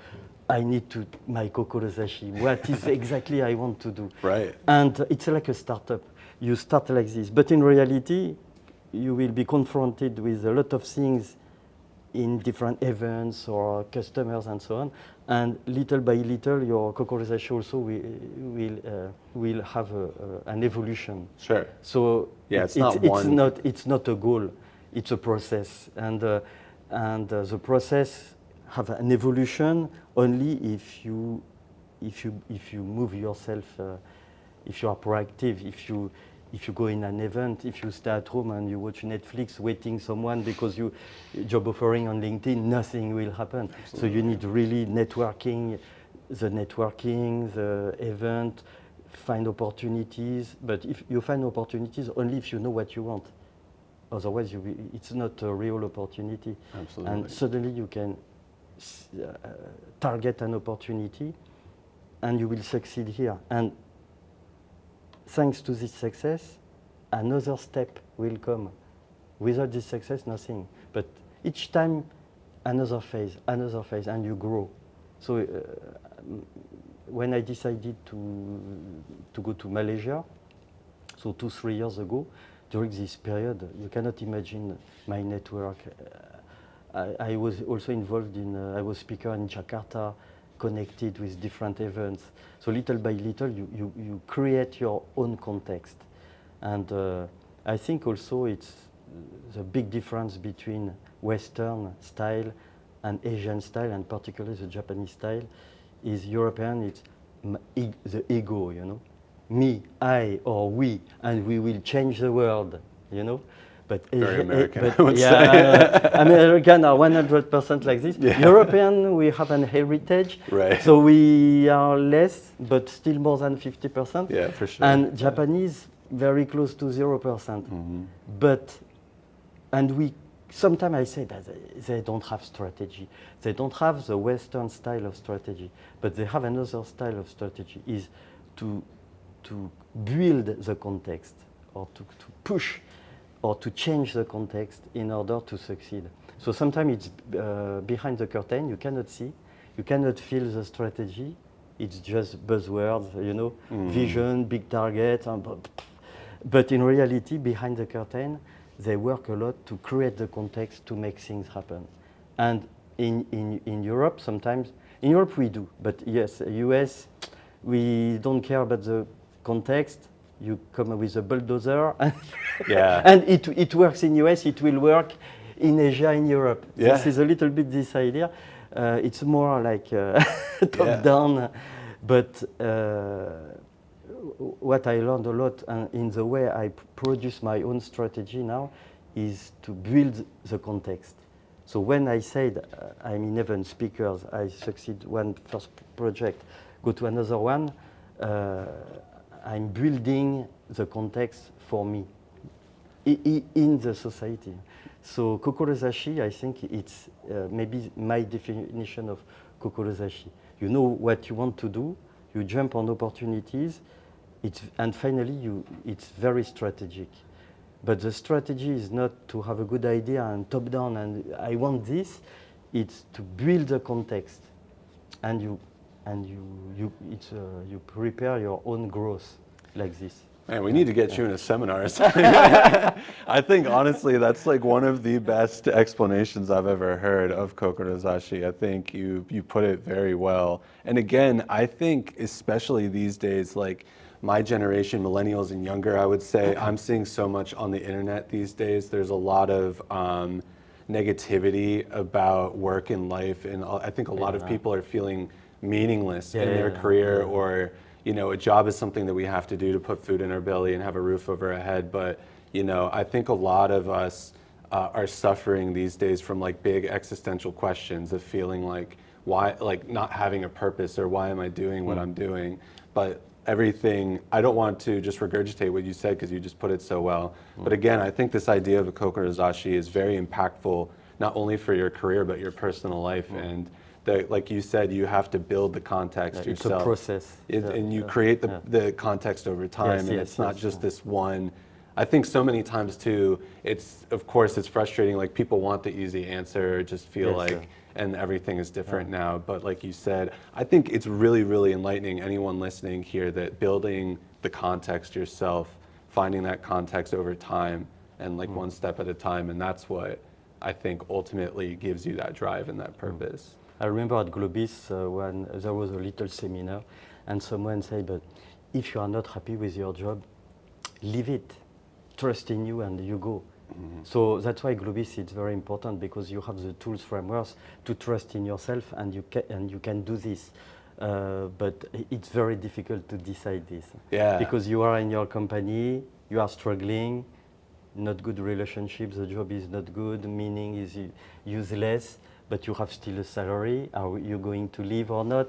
S2: I need to, my Kokorozashi, what is exactly I want to do?
S1: Right.
S2: And it's like a startup. You start like this. But in reality, you will be confronted with a lot of things in different events or customers and so on. And little by little, your Kokorozashi also will have an evolution.
S1: Sure.
S2: So
S1: yeah, it's not
S2: a goal. It's a process, and the process have an evolution only if you move yourself, if you are proactive, if you go in an event, if you stay at home and you watch Netflix waiting someone because you job offering on LinkedIn, nothing will happen. Absolutely. So you need really networking, the event, find opportunities. But if you find opportunities only if you know what you want. Otherwise, it's not a real opportunity.
S1: Absolutely.
S2: And suddenly you can target an opportunity and you will succeed here. And thanks to this success, another step will come. Without this success, nothing. But each time, another phase, and you grow. So when I decided to go to Malaysia, so 2-3 years ago, during this period, you cannot imagine my network. I was also involved I was speaker in Jakarta, connected with different events. So little by little, you create your own context. And I think also it's the big difference between Western style and Asian style, and particularly the Japanese style, is European, it's the ego, you know. Me, I, or we, and we will change the world, you know. But
S1: very American,
S2: but
S1: I would
S2: say. American are 100% like this.
S1: Yeah.
S2: European, we have an heritage,
S1: right.
S2: So we are less, but still more than 50%.
S1: Yeah, for sure.
S2: And Japanese, very close to 0%. Mm-hmm. And sometimes I say that they don't have strategy. They don't have the Western style of strategy, but they have another style of strategy, is to build the context, or to push, or to change the context in order to succeed. So sometimes it's behind the curtain, you cannot see, you cannot feel the strategy, it's just buzzwords, you know, vision, big target, but in reality, behind the curtain, they work a lot to create the context to make things happen. And in Europe, sometimes, in Europe we do, but yes, US, we don't care about the context. You come with a bulldozer,
S1: yeah.
S2: And it works in US, it will work in Asia, in Europe.
S1: Yeah.
S2: This is a little bit this idea. It's more like top-down, but what I learned a lot in the way I produce my own strategy now is to build the context. So when I said I'm in event speakers, I succeed one first project, go to another one, I'm building the context for me in the society. So Kokorozashi, I think it's maybe my definition of Kokorozashi. You know what you want to do, you jump on opportunities, and finally it's very strategic. But the strategy is not to have a good idea and top down and I want this, it's to build the context. And you prepare your own growth like this.
S1: Man, we need to get you in a seminar or something. I think honestly that's like one of the best explanations I've ever heard of Kokorozashi. I think you put it very well. And again, I think especially these days, like my generation, millennials and younger, I would say, I'm seeing so much on the internet these days. There's a lot of negativity about work and life, and I think a lot of people are feeling meaningless in their career, or you know, a job is something that we have to do to put food in our belly and have a roof over our head. But you know, I think a lot of us are suffering these days from like big existential questions of feeling like why, like not having a purpose, or why am I doing what I'm doing? But everything, I don't want to just regurgitate what you said because you just put it so well. But again, I think this idea of a Kokorozashi is very impactful, not only for your career, but your personal life. And like you said, you have to build the context yourself.
S2: It's a process.
S1: And you create the context over time, and it's not just this one. I think so many times too, of course it's frustrating, like people want the easy answer, just feel like, and everything is different now. But like you said, I think it's really, really enlightening, anyone listening here, that building the context yourself, finding that context over time, and like one step at a time, and that's what I think ultimately gives you that drive and that purpose.
S2: I remember at GLOBIS when there was a little seminar and someone said, but if you are not happy with your job, leave it, trust in you and you go. So that's why GLOBIS is very important, because you have the tools, frameworks to trust in yourself, and you can do this. But it's very difficult to decide this. Because you are in your company, you are struggling, not good relationships, the job is not good, meaning is useless, but you have still a salary. Are you going to leave or not?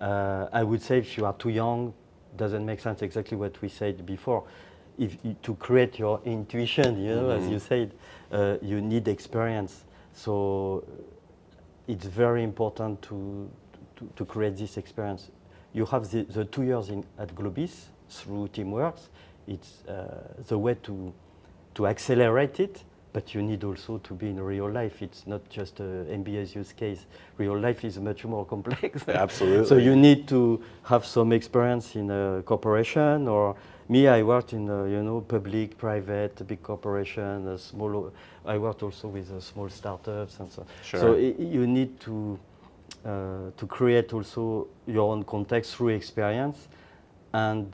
S2: I would say if you are too young, doesn't make sense, exactly what we said before. To create your intuition, you know, as you said, you need experience. So it's very important to create this experience. You have the 2 years at GLOBIS through Teamworks. It's the way to accelerate it, but you need also to be in real life. It's not just an MBA's use case. Real life is much more complex.
S1: Absolutely.
S2: So you need to have some experience in a corporation, or me, I worked in public, private, big corporation, I worked also with small startups and so on. So you need to create also your own context through experience, and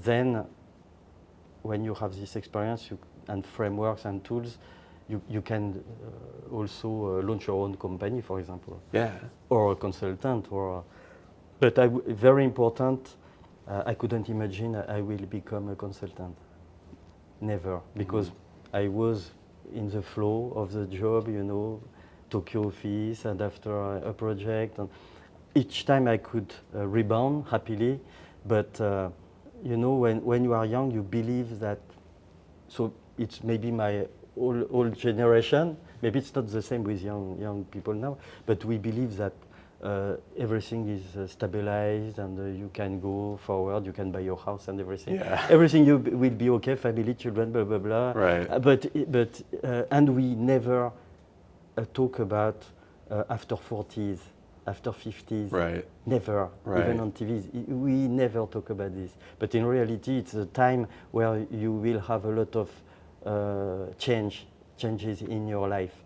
S2: then when you have this experience and frameworks and tools, you can also launch your own company, for example. Or a consultant, but very important. I couldn't imagine I will become a consultant. Never, because I was in the flow of the job, you know, Tokyo office, and after a project, and each time I could rebound happily. But you know, when you are young, you believe that. So it's maybe my old generation. Maybe it's not the same with young people now. But we believe that everything is stabilized, and you can go forward, you can buy your house and everything. Everything will be okay, family, children, blah, blah, blah. And we never talk about after 40s, after 50s. Never, even on TV. We never talk about this. But in reality, it's a time where you will have a lot of changes in your life.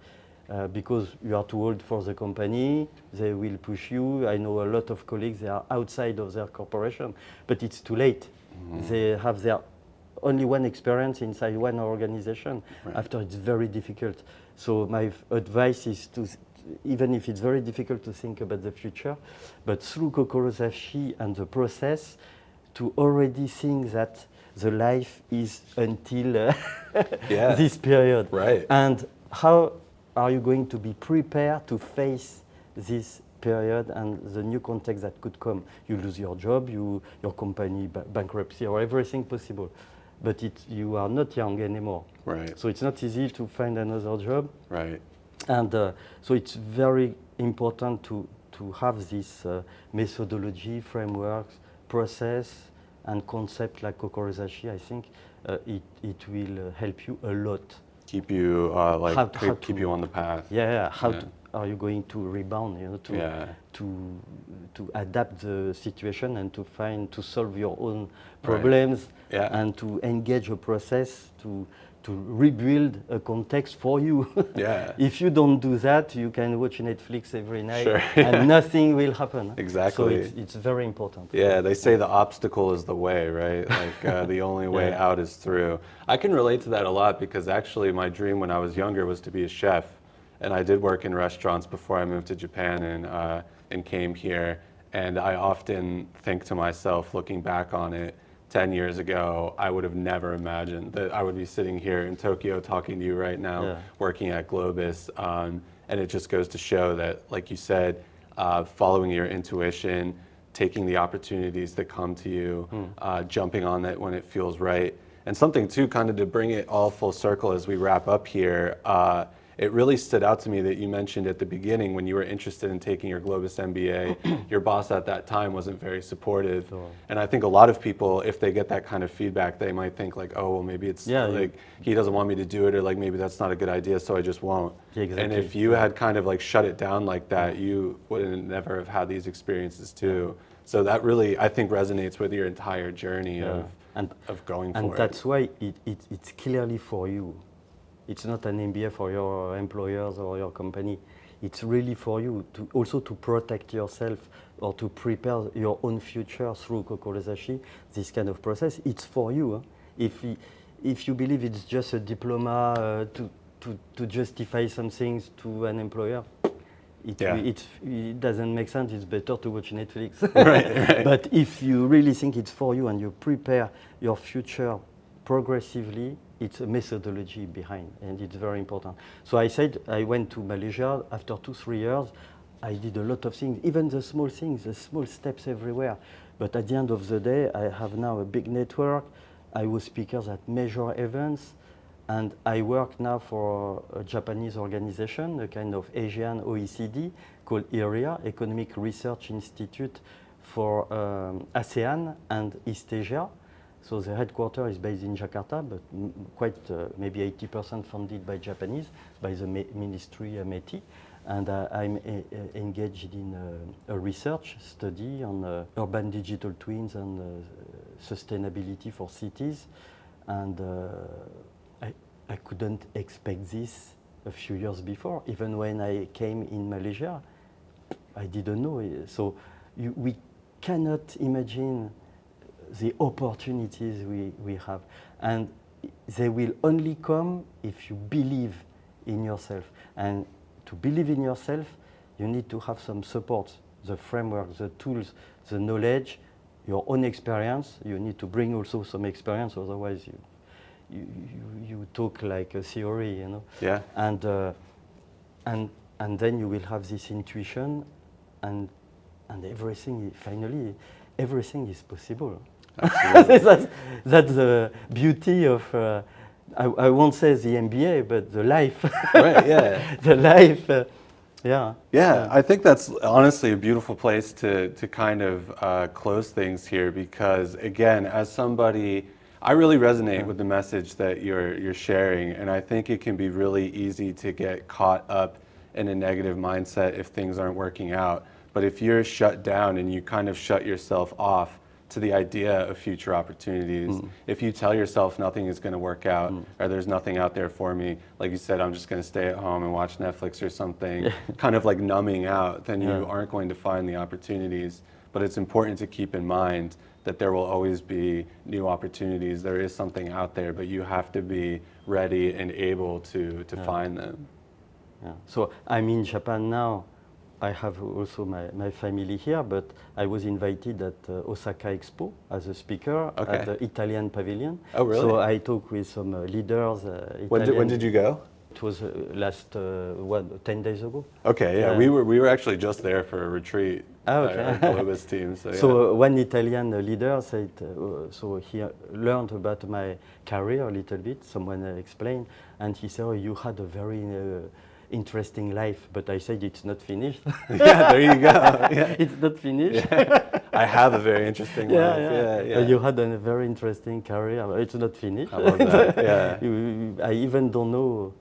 S2: Because you are too old for the company, they will push you. I know a lot of colleagues, they are outside of their corporation, but it's too late. They have their only one experience inside one organization. After, it's very difficult. So my advice is to, even if it's very difficult to think about the future, but through Kokorozashi and the process, to already think that the life is until this period. And how are you going to be prepared to face this period and the new context that could come? You lose your job, your company bankruptcy, or everything possible. But you are not young anymore. So it's not easy to find another job. And so it's very important to have this methodology, frameworks, process, and concept like Kokorozashi. I think it will help you a lot
S1: keep you keep you on the path.
S2: How are you going to rebound? To adapt the situation and to solve your own problems and to engage a process to rebuild a context for you. If you don't do that, you can watch Netflix every night and nothing will happen.
S1: Exactly.
S2: So it's very important.
S1: Yeah, they say the obstacle is the way, right? Like the only way out is through. I can relate to that a lot because actually my dream when I was younger was to be a chef. And I did work in restaurants before I moved to Japan and came here. And I often think to myself, looking back on it, 10 years ago, I would have never imagined that I would be sitting here in Tokyo talking to you right now, working at GLOBIS. And it just goes to show that, like you said, following your intuition, taking the opportunities that come to you, jumping on that when it feels right. And something too, kind of to bring it all full circle as we wrap up here, it really stood out to me that you mentioned at the beginning when you were interested in taking your GLOBIS MBA, your boss at that time wasn't very supportive. Sure. And I think a lot of people, if they get that kind of feedback, they might think like, oh, well, maybe it's like he doesn't want me to do it, or like maybe that's not a good idea, so I just won't. Exactly. And if you had kind of like shut it down like that, you wouldn't never have had these experiences too. So that really, I think, resonates with your entire journey of going for it.
S2: And that's why it's clearly for you. It's not an MBA for your employers or your company. It's really for you to also to protect yourself or to prepare your own future through Kokorozashi. This kind of process, it's for you. If you believe it's just a diploma to justify some things to an employer, it doesn't make sense. It's better to watch Netflix. Right. But if you really think it's for you and you prepare your future progressively, it's a methodology behind, and it's very important. So I said I went to Malaysia after 2-3 years. I did a lot of things, even the small things, the small steps everywhere. But at the end of the day, I have now a big network. I was speakers at major events, and I work now for a Japanese organization, a kind of Asian OECD called ERIA, Economic Research Institute for ASEAN and East Asia. So the headquarters is based in Jakarta, but quite maybe 80% funded by Japanese, by the ministry METI. And I'm engaged in a research study on urban digital twins and sustainability for cities. And I couldn't expect this a few years before. Even when I came in Malaysia, I didn't know. So we cannot imagine the opportunities we have, and they will only come if you believe in yourself. And to believe in yourself, you need to have some support, the framework, the tools, the knowledge, your own experience. You need to bring also some experience, otherwise you talk like a theory, you know. Yeah. And then you will have this intuition, and everything finally everything is possible. that's the beauty of, I won't say the MBA, but the life. Right, yeah. The life, yeah.
S1: Yeah, I think that's honestly a beautiful place to kind of close things here, because again, as somebody, I really resonate with the message that you're sharing, and I think it can be really easy to get caught up in a negative mindset if things aren't working out. But if you're shut down and you kind of shut yourself off to the idea of future opportunities, if you tell yourself nothing is going to work out, or there's nothing out there for me, like you said, I'm just going to stay at home and watch Netflix or something, kind of like numbing out, then you aren't going to find the opportunities. But it's important to keep in mind that there will always be new opportunities. There is something out there, but you have to be ready and able to find them.
S2: Yeah. So I'm in Japan now. I have also my family here, but I was invited at Osaka Expo as a speaker at the Italian pavilion.
S1: Oh, really?
S2: So I talked with some leaders.
S1: When did you go?
S2: It was last 10 days ago.
S1: Okay, yeah, we were actually just there for a retreat.
S2: Oh, okay.
S1: Our GLOBIS team.
S2: So one Italian leader said, so he learned about my career a little bit. Someone explained, and he said, "Oh, you had a very interesting life," but I said it's not finished.
S1: Yeah, there you go. Yeah.
S2: It's not finished.
S1: Yeah. I have a very interesting life. Yeah.
S2: You had a very interesting career. It's not finished.
S1: I love that. Yeah.
S2: I even don't know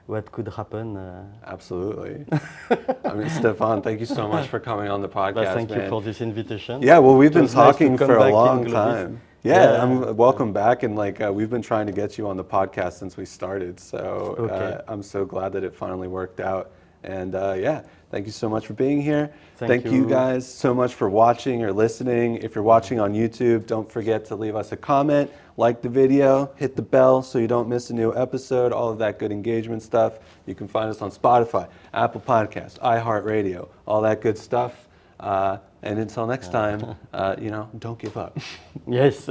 S2: what could happen.
S1: Absolutely. I mean, Stéphane, thank you so much for coming on the podcast,
S2: Thank
S1: man.
S2: you for this invitation.
S1: Yeah, well, we've
S2: It
S1: been
S2: was nice to
S1: talking
S2: come
S1: for a
S2: back in
S1: long
S2: Globis.
S1: time. Welcome back, and like we've been trying to get you on the podcast since we started. So I'm so glad that it finally worked out. And thank you so much for being here. Thank you guys so much for watching or listening. If you're watching on YouTube, don't forget to leave us a comment, like the video, hit the bell so you don't miss a new episode, all of that good engagement stuff. You can find us on Spotify, Apple Podcasts, iHeartRadio, all that good stuff. And until next time, don't give up.
S2: Yes.